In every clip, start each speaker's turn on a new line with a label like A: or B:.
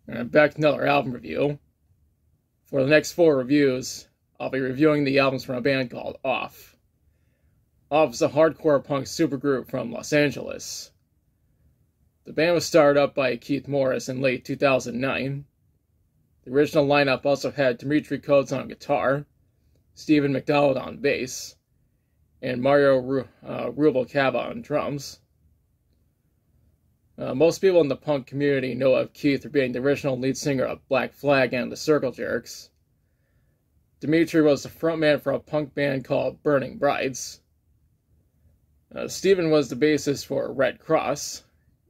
A: And I'm back to another album review. For the next 4 reviews, I'll be reviewing the albums from a band called Off. Off is a hardcore punk supergroup from Los Angeles. The band was started up by Keith Morris in late 2009. The original lineup also had Dimitri Coates on guitar, Stephen McDonald on bass, and Mario Rubalcaba on drums. Most people in the punk community know of Keith for being the original lead singer of Black Flag and the Circle Jerks. Dimitri was the frontman for a punk band called Burning Brides. Stephen was the bassist for Red Cross,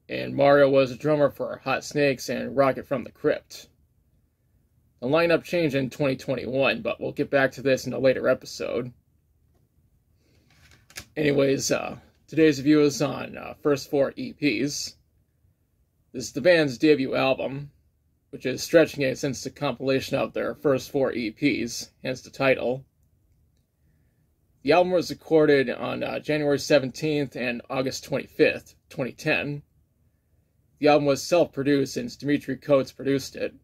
A: and Mario was a drummer for Hot Snakes and Rocket from the Crypt. The lineup changed in 2021, but we'll get back to this in a later episode. Anyways, today's review is on first 4 EPs. This is the band's debut album, which is stretching it since the compilation of their first 4 EPs, hence the title. The album was recorded on January 17th and August 25th, 2010. The album was self-produced since Dimitri Coates produced it.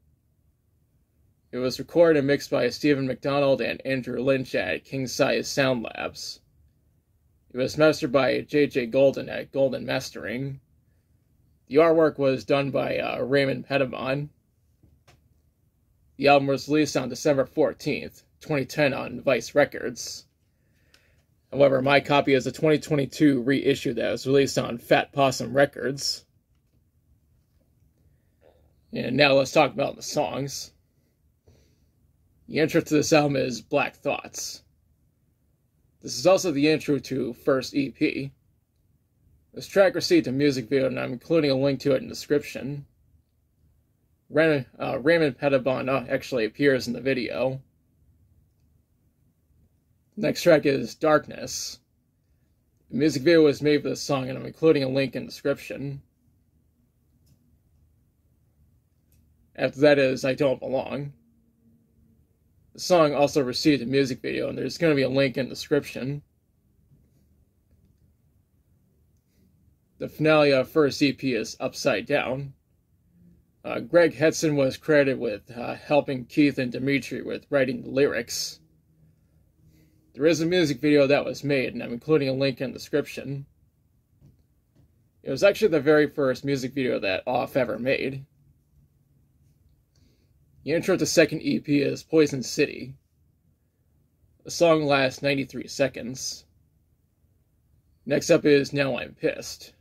A: It was recorded and mixed by Stephen McDonald and Andrew Lynch at King Size Sound Labs. It was mastered by J.J. Golden at Golden Mastering. The artwork was done by Raymond Pettibon. The album was released on December 14th, 2010 on Vice Records. However, my copy is a 2022 reissue that was released on Fat Possum Records. And now let's talk about the songs. The intro to this album is Black Thoughts. This is also the intro to first EP. This track received a music video, and I'm including a link to it in the description. Raymond Pettibon actually appears in the video. The next track is Darkness. The music video was made for this song, and I'm including a link in the description. After that is I Don't Belong. The song also received a music video, and there's going to be a link in the description. The finale of first EP is Upside Down. Greg Hetson was credited with helping Keith and Dimitri with writing the lyrics. There is a music video that was made, and I'm including a link in the description. It was actually the very first music video that Off ever made. The intro to second EP is Poison City. The song lasts 93 seconds. Next up is Now I'm Pissed.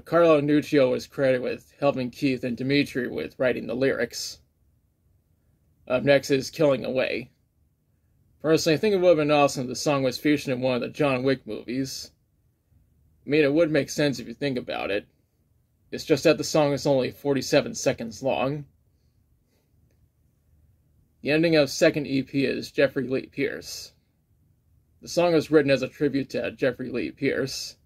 A: Carlo Nuccio was credited with helping Keith and Dimitri with writing the lyrics. Up next is Killing Away. Personally, I think it would have been awesome if the song was featured in one of the John Wick movies. I mean, it would make sense if you think about it. It's just that the song is only 47 seconds long. The ending of second EP is Jeffrey Lee Pierce. The song was written as a tribute to Jeffrey Lee Pierce,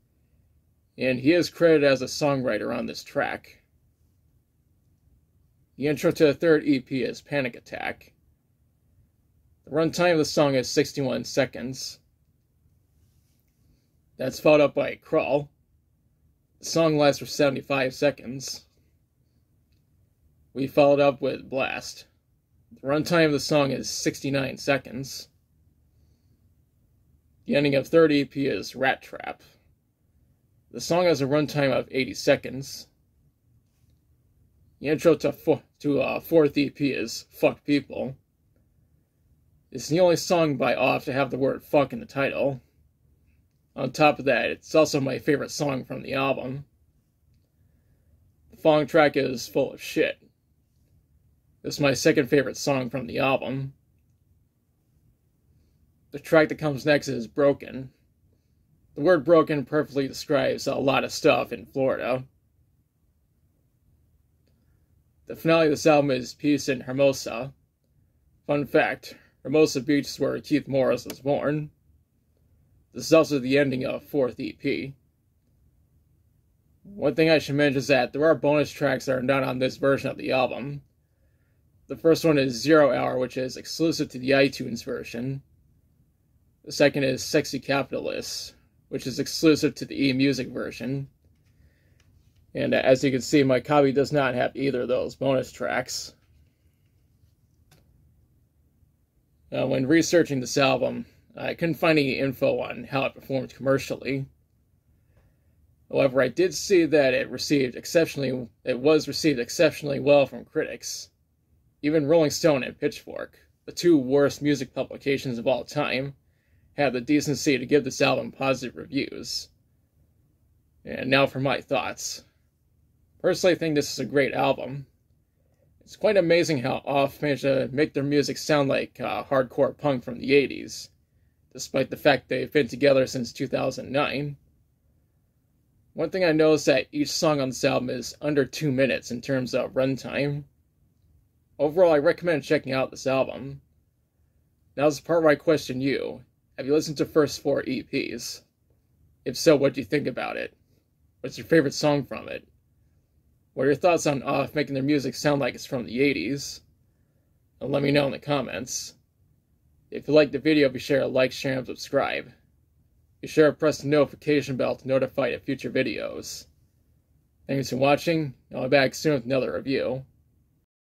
A: and he is credited as a songwriter on this track. The intro to the third EP is Panic Attack. The runtime of the song is 61 seconds. That's followed up by Crawl. The song lasts for 75 seconds. We followed up with Blast. The runtime of the song is 69 seconds. The ending of third EP is Rat Trap. The song has a runtime of 80 seconds. The intro to fourth EP is Fuck People. It's the only song by Off to have the word fuck in the title. On top of that, it's also my favorite song from the album. The following track is Full of Shit. This is my second favorite song from the album. The track that comes next is Broken. The word broken perfectly describes a lot of stuff in Florida. The finale of this album is Peace in Hermosa. Fun fact, Hermosa Beach is where Keith Morris was born. This is also the ending of fourth EP. One thing I should mention is that there are bonus tracks that are not on this version of the album. The first one is 0 Hour, which is exclusive to the iTunes version. The second is Sexy Capitalist, which is exclusive to the eMusic version. And as you can see, my copy does not have either of those bonus tracks. When researching this album, I couldn't find any info on how it performed commercially. However, I did see that it was received exceptionally well from critics. Even Rolling Stone and Pitchfork, the two worst music publications of all time, had the decency to give this album positive reviews. And now for my thoughts. Personally, I think this is a great album. It's quite amazing how Off managed to make their music sound like hardcore punk from the 80s, despite the fact they've been together since 2009. One thing I noticed that each song on this album is under 2 minutes in terms of runtime. Overall, I recommend checking out this album. Now's the part where I question you. Have you listened to the first 4 EPs? If so, what do you think about it? What's your favorite song from it? What are your thoughts on Off making their music sound like it's from the 80s? And let me know in the comments. If you liked the video, be sure to like, share, and subscribe. Be sure to press the notification bell to notify of future videos. Thanks for watching, and I'll be back soon with another review.